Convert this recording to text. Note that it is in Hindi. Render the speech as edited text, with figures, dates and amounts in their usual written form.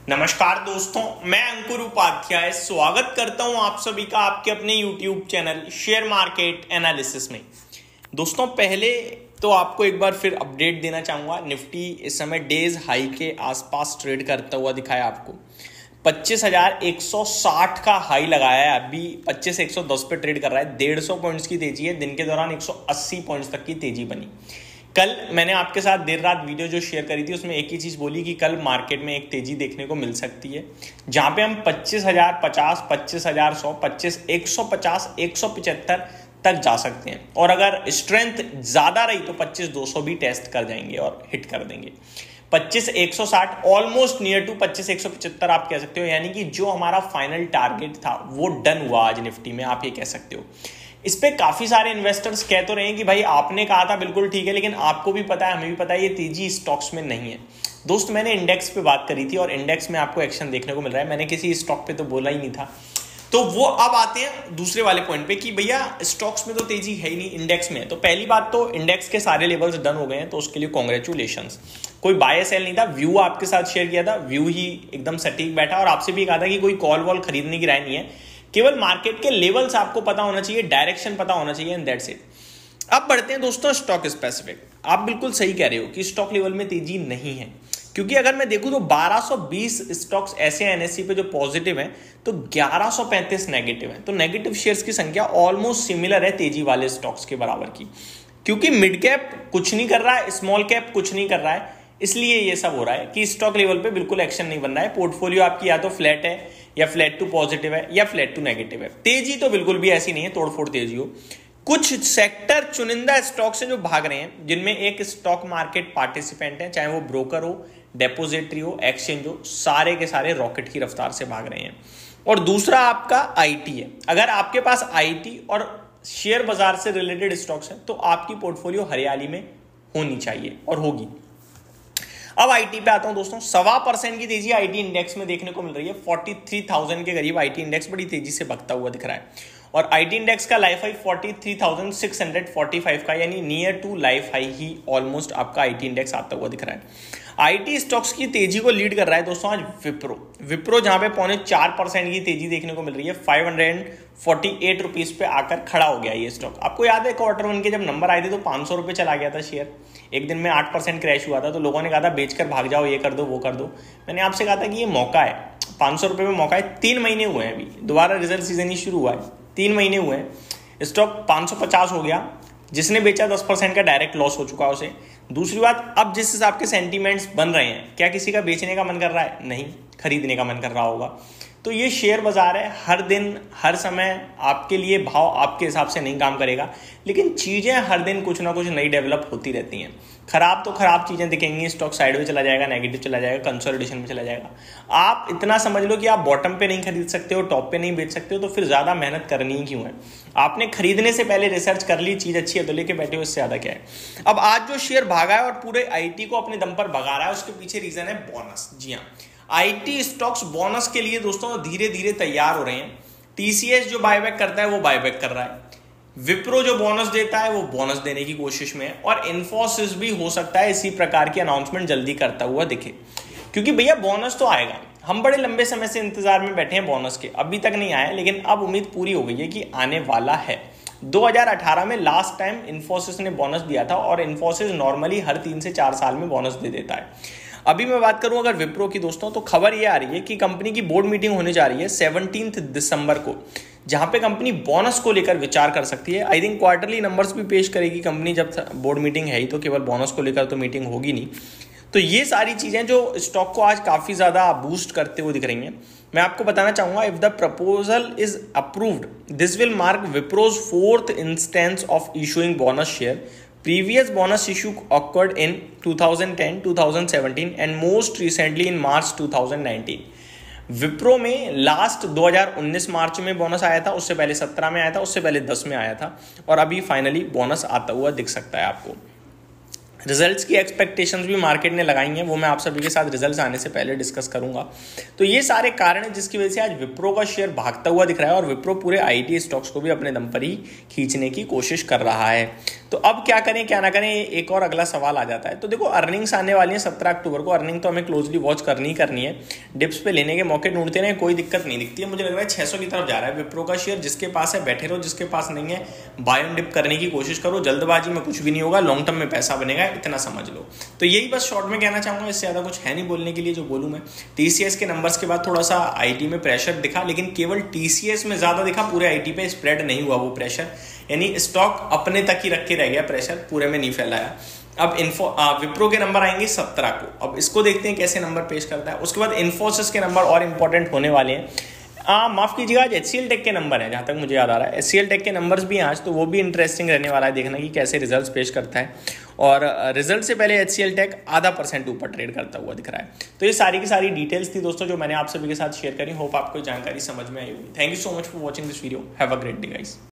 नमस्कार दोस्तों, मैं अंकुर उपाध्याय स्वागत करता हूं आप सभी का आपके अपने YouTube channel share market analysis में। दोस्तों, पहले तो आपको एक बार फिर अपडेट देना चाहूंगा। निफ्टी इस समय डेज हाई के आसपास ट्रेड करता हुआ दिखाया आपको। 25,160 का हाई लगाया है, अभी 25,110 पे ट्रेड कर रहा है। 150 पॉइंट्स की तेजी है। दिन के दौरान 180 पॉइंट्स तक की तेजी बनी। कल मैंने आपके साथ देर रात वीडियो जो शेयर करी थी उसमें एक ही चीज बोली कि कल मार्केट में एक तेजी देखने को मिल सकती है, जहां पे हम 25,050, 25,100, 25,150, 175 तक जा सकते हैं। और अगर स्ट्रेंथ ज्यादा रही तो 25,200 भी टेस्ट कर जाएंगे और हिट कर देंगे। 25,160 ऑलमोस्ट नियर टू 25,175 आप कह सकते हो, यानी कि जो हमारा फाइनल टारगेट था वो डन हुआ आज निफ्टी में, आप ये कह सकते हो। इस पे काफी सारे इन्वेस्टर्स कह तो रहे हैं कि भाई आपने कहा था बिल्कुल ठीक है, लेकिन आपको भी पता है, हमें भी पता है, ये तेजी स्टॉक्स में नहीं है। दोस्त, मैंने इंडेक्स पे बात करी थी और इंडेक्स में आपको एक्शन देखने को मिल रहा है। मैंने किसी स्टॉक पे तो बोला ही नहीं था। तो वो अब आते हैं दूसरे वाले पॉइंट पे कि भैया स्टॉक्स में तो तेजी है ही नहीं, इंडेक्स में है। तो पहली बात तो इंडेक्स के सारे लेवल्स डन हो गए हैं, तो उसके लिए कॉन्ग्रेचुलेशंस। कोई बाय सेल नहीं था, व्यू आपके साथ शेयर किया था, व्यू ही एकदम सटीक बैठा। और आपसे भी कहा था कि कोई कॉल वॉल खरीदने की राय नहीं है, केवल मार्केट के लेवल्स आपको पता होना चाहिए, डायरेक्शन पता होना चाहिए, एंड दैट्स इट। अब बढ़ते हैं दोस्तों स्टॉक स्पेसिफिक। आप बिल्कुल सही कह रहे हो कि स्टॉक लेवल में तेजी नहीं है, क्योंकि अगर मैं देखूं तो 1220 स्टॉक्स ऐसे हैं एनएससी पे जो पॉजिटिव हैं, तो 1135 नेगेटिव हैं। तो नेगेटिव शेयर्स की संख्या ऑलमोस्ट सिमिलर है तेजी वाले स्टॉक्स के बराबर की, क्योंकि मिड कैप कुछ नहीं कर रहा है, स्मॉल कैप कुछ नहीं कर रहा है। इसलिए ये सब हो रहा है कि स्टॉक लेवल पे बिल्कुल एक्शन नहीं बन रहा है। पोर्टफोलियो आपकी या तो फ्लैट है, या फ्लैट टू पॉजिटिव है, या फ्लैट टू नेगेटिव है। तेजी तो बिल्कुल भी ऐसी नहीं है तोड़फोड़ तेजी हो। कुछ सेक्टर चुनिंदा स्टॉक से जो भाग रहे हैं, जिनमें एक स्टॉक मार्केट पार्टिसिपेंट है, चाहे वो ब्रोकर हो, डेपोजिटरी हो, एक्सचेंज हो, सारे के सारे रॉकेट की रफ्तार से भाग रहे हैं। और दूसरा आपका आईटी है। अगर आपके पास आईटी और शेयर बाजार से रिलेटेड स्टॉक्स हैं तो आपकी पोर्टफोलियो हरियाली में होनी चाहिए और होगी। अब आईटी पे आता हूं दोस्तों। 1.25% की तेजी आईटी इंडेक्स में देखने को मिल रही है। 43,000 के करीब आईटी इंडेक्स बड़ी तेजी से भगता हुआ दिख रहा है। और आईटी इंडेक्स का लाइफ हाई 43,645 का, यानी नियर टू लाइफ हाई ही ऑलमोस्ट आपका आईटी इंडेक्स आता हुआ दिख रहा है। आईटी स्टॉक्स की तेजी को लीड कर रहा है दोस्तों आज विप्रो जहां पे 0.4% की तेजी देखने को मिल रही है। 548 रुपीज पे आकर खड़ा हो गया ये स्टॉक। आपको याद है Q1 के जब नंबर आए थे तो 500 रुपए चला गया था शेयर। एक दिन में 8% क्रैश हुआ था, तो लोगों ने कहा था बेचकर भाग जाओ, ये कर दो वो कर दो। मैंने आपसे कहा था कि ये मौका है, 500 रुपए में मौका है। 3 महीने हुए हैं, अभी दोबारा रिजल्ट सीजन ही शुरू हुआ है, 3 महीने हुए हैं, स्टॉक 550 हो गया। जिसने बेचा 10% का डायरेक्ट लॉस हो चुका है उसे। दूसरी बात, अब जिस हिसाब के सेंटीमेंट्स बन रहे हैं, क्या किसी का बेचने का मन कर रहा है? नहीं, खरीदने का मन कर रहा होगा। तो ये शेयर बाजार है, हर दिन हर समय आपके लिए भाव आपके हिसाब से नहीं काम करेगा, लेकिन चीजें हर दिन कुछ ना कुछ नई डेवलप होती रहती हैं। खराब तो खराब चीजें दिखेंगी, स्टॉक साइडवेज चला जाएगा, नेगेटिव चला जाएगा, कंसोलिडेशन में चला जाएगा। आप इतना समझ लो कि आप बॉटम पे नहीं खरीद सकते हो, टॉप पे नहीं बेच सकते हो, तो फिर ज्यादा मेहनत करनी ही क्यों है? आपने खरीदने से पहले रिसर्च कर ली, चीज अच्छी है तो लेके बैठे हो, इससे ज्यादा क्या है। अब आज जो शेयर भागा है और पूरे आईटी को अपने दम पर भगा रहा है, उसके पीछे रीजन है बोनस। जी हाँ, आईटी स्टॉक्स बोनस के लिए दोस्तों धीरे धीरे तैयार हो रहे हैं। टीसीएस जो बायबैक करता है वो बायबैक कर रहा है, विप्रो जो बोनस देता है वो बोनस देने की कोशिश में है, और इन्फोसिस भी हो सकता है इसी प्रकार की अनाउंसमेंट जल्दी करता हुआ दिखे, क्योंकि भैया बोनस तो आएगा। हम बड़े लंबे समय से इंतजार में बैठे हैं बोनस के, अभी तक नहीं आया, लेकिन अब उम्मीद पूरी हो गई है कि आने वाला है। 2018 में लास्ट टाइम इन्फोसिस ने बोनस दिया था, और इन्फोसिस नॉर्मली हर 3 से 4 साल में बोनस दे देता है। अभी मैं बात करूं अगर विप्रो की दोस्तों, तो खबर ये आ रही है कि कंपनी की बोर्ड मीटिंग होने जा रही है 17 दिसंबर को, जहां पे कंपनी बोनस को लेकर विचार कर सकती है। आई थिंक क्वार्टरली नंबर्स भी पेश करेगी कंपनी, जब बोर्ड मीटिंग है ही, तो केवल बोनस को लेकर तो मीटिंग होगी नहीं। तो ये सारी चीजें जो स्टॉक को आज काफी ज्यादा बूस्ट करते हुए दिख रही हैं। मैं आपको बताना चाहूंगा, if the proposal is approved, this will mark Wipro's 4th instance of issuing bonus share. Previous bonus issue occurred in 2010, 2017 and most recently in March 2019. Wipro में लास्ट 2019 मार्च में बोनस आया था, उससे पहले 17 में आया था, उससे पहले 10 में आया था, और अभी फाइनली बोनस आता हुआ दिख सकता है आपको। रिजल्ट्स की एक्सपेक्टेशंस भी मार्केट ने लगाई हैं, वो मैं आप सभी के साथ रिजल्ट्स आने से पहले डिस्कस करूंगा। तो ये सारे कारण हैं जिसकी वजह से आज विप्रो का शेयर भागता हुआ दिख रहा है और विप्रो पूरे आईटी स्टॉक्स को भी अपने दम पर ही खींचने की कोशिश कर रहा है। तो अब क्या करें क्या ना करें, एक और अगला सवाल आ जाता है। तो देखो अर्निंग्स आने वाली है 17 अक्टूबर को, अर्निंग तो हमें क्लोजली वॉच करनी है। डिप्स पे लेने के मौके ढूंढते रहे, कोई दिक्कत नहीं दिखती है। मुझे लग रहा है 600 की तरफ जा रहा है विप्रो का शेयर। जिसके पास है बैठे रहो, जिसके पास नहीं है बाय एंड डिप करने की कोशिश करो। जल्दबाजी में कुछ भी नहीं होगा, लॉन्ग टर्म में पैसा बनेगा, इतना समझ लो। तो यही बस शॉर्ट में कहना चाहूंगा, इससे ज्यादा कुछ है नहीं बोलने के लिए जो बोलूं मैं। टीसीएस के नंबर्स के बाद थोड़ा सा आईटी में प्रेशर दिखा, लेकिन केवल टीसीएस में ज्यादा दिखा, पूरे आईटी पे स्प्रेड नहीं हुआ वो प्रेशर, यानी स्टॉक अपने तक ही रख के रह गया, प्रेशर पूरे में नहीं फैलाया। अब विप्रो के नंबर आएंगे 17 को, अब इसको देखते हैं कैसे नंबर पेश करता है। उसके बाद इन्फोसिस के नंबर और इंपॉर्टेंट होने वाले हैं। माफ कीजिएगा, आज HCL टेक के नंबर है, जहां तक मुझे याद आ रहा है HCL टेक के नंबर्स भी हैं आज, तो वो भी इंटरेस्टिंग रहने वाला है देखना कि कैसे रिजल्ट्स पेश करता है। और रिजल्ट से पहले HCL टेक आधा % ऊपर ट्रेड करता हुआ दिख रहा है। तो ये सारी की सारी डिटेल्स थी दोस्तों जो मैंने आप सभी के साथ शेयर करी। होप आपको जानकारी समझ में आई होगी। Thank you so much for watching this video. Have a great day guys.